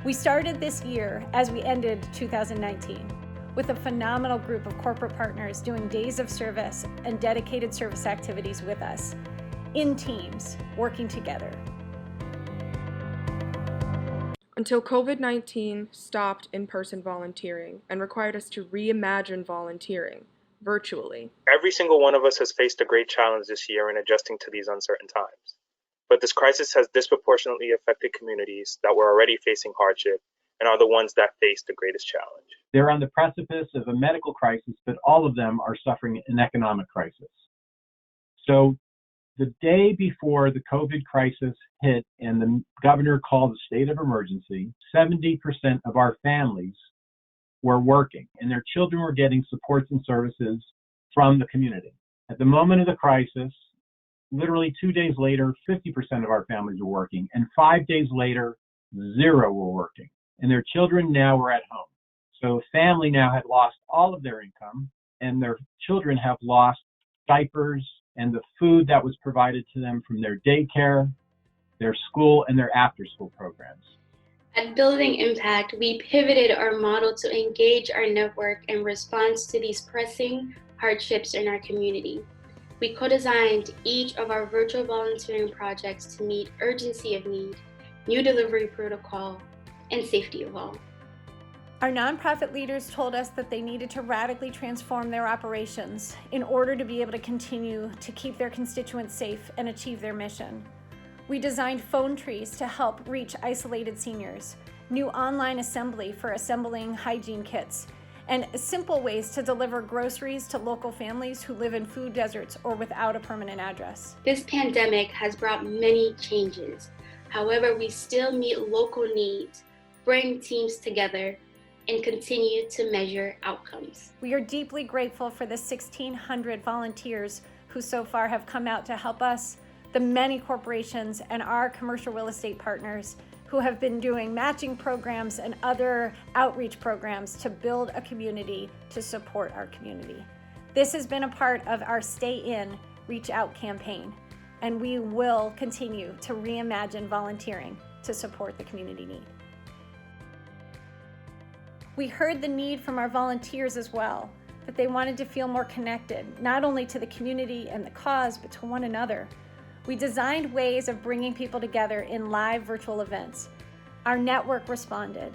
We started this year as we ended 2019 with a phenomenal group of corporate partners doing days of service and dedicated service activities with us, in teams, working together. Until COVID-19 stopped in-person volunteering and required us to reimagine volunteering virtually. Every single one of us has faced a great challenge this year in adjusting to these uncertain times. But this crisis has disproportionately affected communities that were already facing hardship and are the ones that face the greatest challenge. They're on the precipice of a medical crisis, but all of them are suffering an economic crisis. So the day before the COVID crisis hit and the governor called a state of emergency, 70% of our families were working and their children were getting supports and services from the community. At the moment of the crisis, literally 2 days later, 50% of our families were working, and 5 days later, 0 were working, and their children now were at home. So family now had lost all of their income, and their children have lost diapers and the food that was provided to them from their daycare, their school, and their after-school programs. At Building Impact, we pivoted our model to engage our network in response to these pressing hardships in our community. We co-designed each of our virtual volunteering projects to meet urgency of need, new delivery protocol, and safety of all. Our nonprofit leaders told us that they needed to radically transform their operations in order to be able to continue to keep their constituents safe and achieve their mission. We designed phone trees to help reach isolated seniors, new online assembly for assembling hygiene kits, and simple ways to deliver groceries to local families who live in food deserts or without a permanent address. This pandemic has brought many changes. However, we still meet local needs, bring teams together, and continue to measure outcomes. We are deeply grateful for the 1,600 volunteers who so far have come out to help us, the many corporations and our commercial real estate partners who have been doing matching programs and other outreach programs to build a community to support our community. This has been a part of our Stay In, Reach Out campaign, and we will continue to reimagine volunteering to support the community need. We heard the need from our volunteers as well, that they wanted to feel more connected, not only to the community and the cause, but to one another. We designed ways of bringing people together in live virtual events. Our network responded.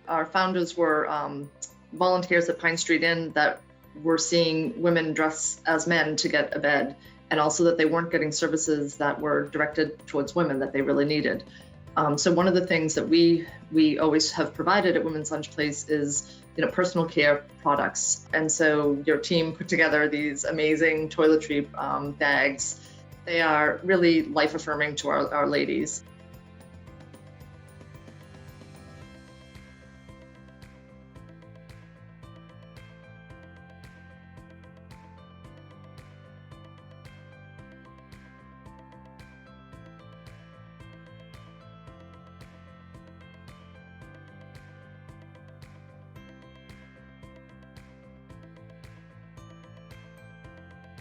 Our founders were volunteers at Pine Street Inn that were seeing women dress as men to get a bed, and also that they weren't getting services that were directed towards women that they really needed. So one of the things that we always have provided at Women's Lunch Place is personal care products. And so your team put together these amazing toiletry bags. They are really life-affirming to our ladies.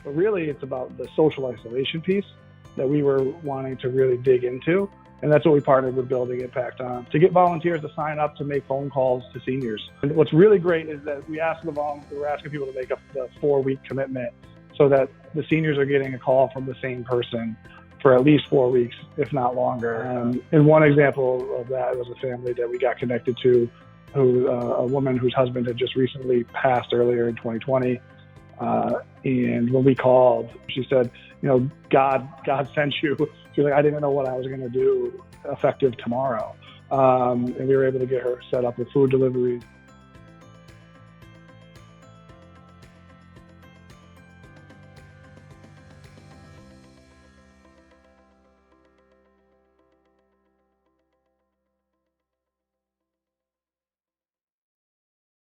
But really, it's about the social isolation piece that we were wanting to really dig into. And that's what we partnered with Building Impact on, to get volunteers to sign up to make phone calls to seniors. And what's really great is that we're asking people to make the 4-week commitment so that the seniors are getting a call from the same person for at least 4 weeks, if not longer. And one example of that was a family that we got connected to, a woman whose husband had just recently passed earlier in 2020. And when we called, she said, God sent you. She's like, I didn't know what I was going to do effective tomorrow. And we were able to get her set up with food deliveries.